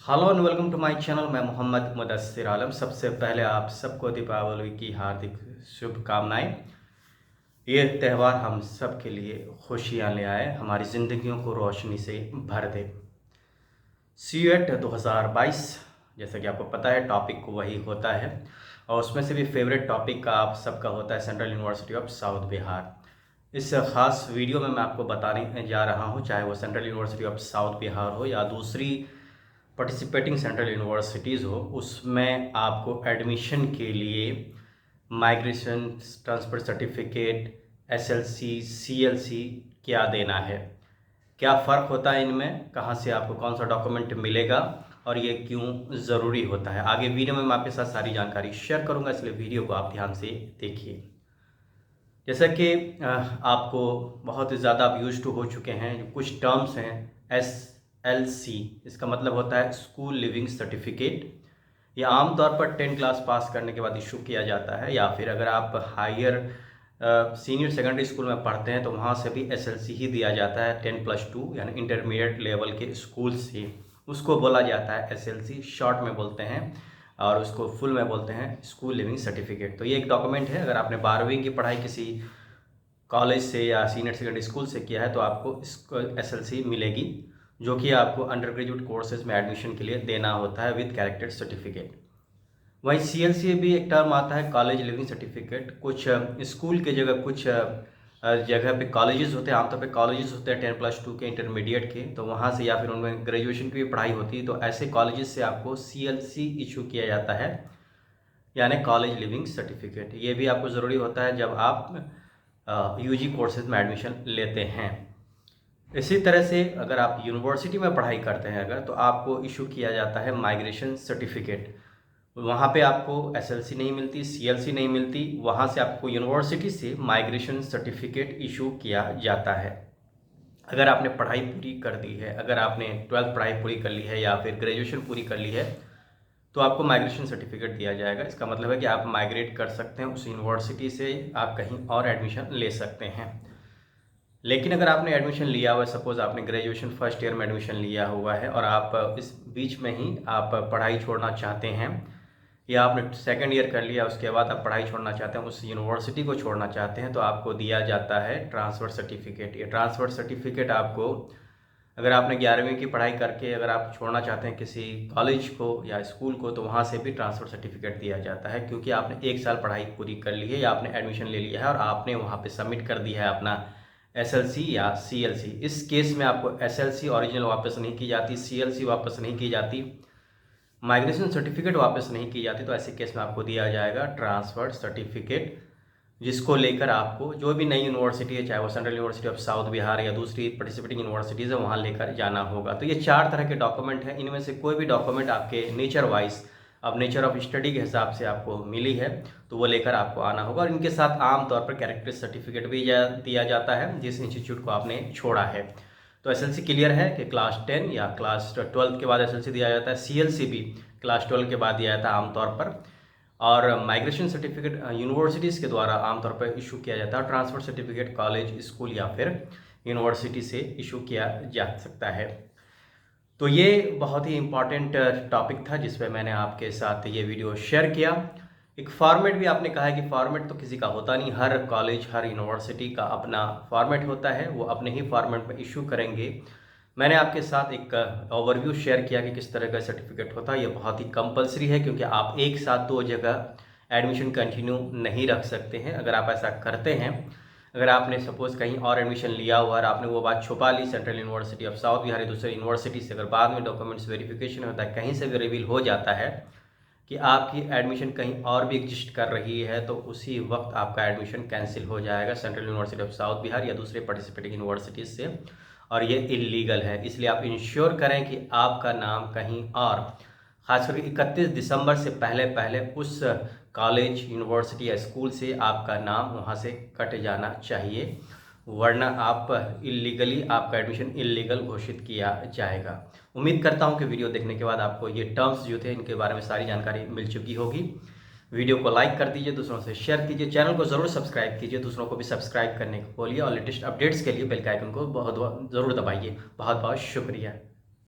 Hello and welcome to my channel. मैं मोहम्मद मुदस्सिर आलम। सबसे पहले आप सबको दीपावली की हार्दिक शुभकामनाएं। ये त्यौहार हम सब के लिए खुशियां ले आए, हमारी ज़िंदगियों को रोशनी से भर दे। सीयूएट 2022 जैसा कि आपको पता है टॉपिक वही होता है, और उसमें से भी फेवरेट टॉपिक का आप सबका होता है central university of south Bihar. इस खास वीडियो में मैं आपको बताने जा रहा हूँ, चाहे वो central university of south Bihar हो या दूसरी पार्टिसिपेटिंग सेंट्रल यूनिवर्सिटीज़ हो, उसमें आपको एडमिशन के लिए migration transfer certificate, SLC, CLC क्या देना है, क्या फ़र्क होता है इनमें, कहाँ से आपको कौन सा डॉक्यूमेंट मिलेगा और ये क्यों ज़रूरी होता है। आगे वीडियो में मैं आपके साथ सारी जानकारी शेयर करूँगा, इसलिए वीडियो को आप ध्यान से देखिए। जैसा कि आपको बहुत ज़्यादा आप यूज टू हो चुके हैं, जो कुछ टर्म्स हैं। SLC इसका मतलब होता है स्कूल लिविंग सर्टिफिकेट। ये आमतौर पर 10 क्लास पास करने के बाद इशू किया जाता है, या फिर अगर आप हायर सीनियर सेकेंडरी स्कूल में पढ़ते हैं तो वहाँ से भी SLC ही दिया जाता है। 10+2 यानी इंटरमीडिएट लेवल के स्कूल से उसको बोला जाता है SLC, शॉर्ट में बोलते हैं, और उसको फुल में बोलते हैं स्कूल लिविंग सर्टिफिकेट। तो ये एक डॉक्यूमेंट है। अगर आपने 12वीं की पढ़ाई किसी कॉलेज से या सीनियर सेकेंडरी स्कूल से किया है तो आपको इसको SLC मिलेगी, जो कि आपको अंडर ग्रेजुएट कोर्सेज में एडमिशन के लिए देना होता है विद कैरेक्टर सर्टिफिकेट। वहीं CLC भी एक टर्म आता है, कॉलेज लिविंग सर्टिफिकेट। कुछ स्कूल के जगह कुछ जगह पे कॉलेजेस होते हैं, आमतौर पे कॉलेजेस होते हैं 10+2 के इंटरमीडिएट के, तो वहाँ से या फिर उनमें ग्रेजुएशन की भी पढ़ाई होती है, तो ऐसे कॉलेजेस से आपको CLC इशू किया जाता है, यानी कॉलेज लिविंग सर्टिफिकेट। ये भी आपको ज़रूरी होता है जब आप UG कोर्सेज में एडमिशन लेते हैं। इसी तरह से अगर आप यूनिवर्सिटी में पढ़ाई करते हैं अगर, तो आपको इशू किया जाता है माइग्रेशन सर्टिफिकेट। वहाँ पे आपको SLC नहीं मिलती, CLC नहीं मिलती, वहाँ से आपको यूनिवर्सिटी से माइग्रेशन सर्टिफिकेट इशू किया जाता है। अगर आपने पढ़ाई पूरी कर दी है, अगर आपने 12th पढ़ाई पूरी कर ली है या फिर ग्रेजुएशन पूरी कर ली है, तो आपको माइग्रेशन सर्टिफिकेट दिया जाएगा। इसका मतलब है कि आप माइग्रेट कर सकते हैं, उस यूनिवर्सिटी से आप कहीं और एडमिशन ले सकते हैं। लेकिन अगर आपने एडमिशन लिया हुआ है, सपोज़ आपने ग्रेजुएशन फर्स्ट ईयर में एडमिशन लिया हुआ है और आप इस बीच में ही आप पढ़ाई छोड़ना चाहते हैं, या आपने सेकंड ईयर कर लिया उसके बाद आप पढ़ाई छोड़ना चाहते हैं, उस यूनिवर्सिटी को छोड़ना चाहते हैं, तो आपको दिया जाता है ट्रांसफ़र सर्टिफिकेट। ये ट्रांसफ़र सर्टिफिकेट आपको, अगर आपने 11वीं की पढ़ाई करके अगर आप छोड़ना चाहते हैं किसी कॉलेज को या स्कूल को, तो वहाँ से भी ट्रांसफ़र सर्टिफिकेट दिया जाता है, क्योंकि आपने 1 साल पढ़ाई पूरी कर ली है या आपने एडमिशन ले लिया है और आपने वहाँ पे सबमिट कर दिया है अपना SLC या CLC। इस केस में आपको SLC ओरिजिनल वापस नहीं की जाती, CLC वापस नहीं की जाती, माइग्रेशन सर्टिफिकेट वापस नहीं की जाती, तो ऐसे केस में आपको दिया जाएगा ट्रांसफ़र सर्टिफिकेट, जिसको लेकर आपको जो भी नई यूनिवर्सिटी है, चाहे वो central university of south Bihar या दूसरी पार्टिसिपेटिंग यूनिवर्सिटीज़ है, वहाँ लेकर जाना होगा। तो ये 4 तरह के डॉक्यूमेंट हैं, इनमें से कोई भी डॉक्यूमेंट आपके नेचर वाइज, अब नेचर ऑफ स्टडी के हिसाब से आपको मिली है तो वो लेकर आपको आना होगा। और इनके साथ आम तौर पर कैरेक्टर सर्टिफिकेट भी दिया जाता है जिस इंस्टीट्यूट को आपने छोड़ा है। तो SLC क्लियर है कि क्लास 10 या क्लास 12 के बाद SLC दिया जाता है, CLC भी क्लास 12 के बाद दिया जाता है आमतौर पर, और माइग्रेशन सर्टिफिकेट यूनिवर्सिटीज़ के द्वारा आमतौर पर इशू किया जाता है। ट्रांसफ़र सर्टिफिकेट कॉलेज, स्कूल या फिर यूनिवर्सिटी से इशू किया जा सकता है। तो ये बहुत ही इम्पॉर्टेंट टॉपिक था जिस पे मैंने आपके साथ ये वीडियो शेयर किया। एक फॉर्मेट भी आपने कहा है कि फॉर्मेट तो किसी का होता नहीं, हर कॉलेज हर यूनिवर्सिटी का अपना फॉर्मेट होता है, वो अपने ही फॉर्मेट में इशू करेंगे। मैंने आपके साथ एक ओवरव्यू शेयर किया कि किस तरह का सर्टिफिकेट होता है। ये बहुत ही कंपलसरी है, क्योंकि आप एक साथ 2 जगह एडमिशन कंटिन्यू नहीं रख सकते हैं। अगर आप ऐसा करते हैं, अगर आपने सपोज़ कहीं और एडमिशन लिया हुआ और आपने वो बात छुपा ली central university of south Bihar या दूसरे यूनिवर्सिटी से, अगर बाद में डॉक्यूमेंट्स वेरिफिकेशन होता है, कहीं से भी रिवील हो जाता है कि आपकी एडमिशन कहीं और भी एग्जिस्ट कर रही है, तो उसी वक्त आपका एडमिशन कैंसिल हो जाएगा central university of south Bihar या दूसरे पार्टिसिपेटिंग यूनिवर्सिटीज़ से, और ये इलीगल है। इसलिए आप इंश्योर करें कि आपका नाम कहीं और, ख़ास करके 31 दिसंबर से पहले पहले उस कॉलेज, यूनिवर्सिटी या स्कूल से आपका नाम वहाँ से कट जाना चाहिए, वरना आप इलीगली, आपका एडमिशन इलीगल घोषित किया जाएगा। उम्मीद करता हूँ कि वीडियो देखने के बाद आपको ये टर्म्स जो थे इनके बारे में सारी जानकारी मिल चुकी होगी। वीडियो को लाइक कर दीजिए, दूसरों से शेयर कीजिए, चैनल को ज़रूर सब्सक्राइब कीजिए, दूसरों को भी सब्सक्राइब करने को बोलिए, और लेटेस्ट अपडेट्स के लिए बेल के आइकन को बहुत ज़रूर दबाइए। बहुत बहुत शुक्रिया।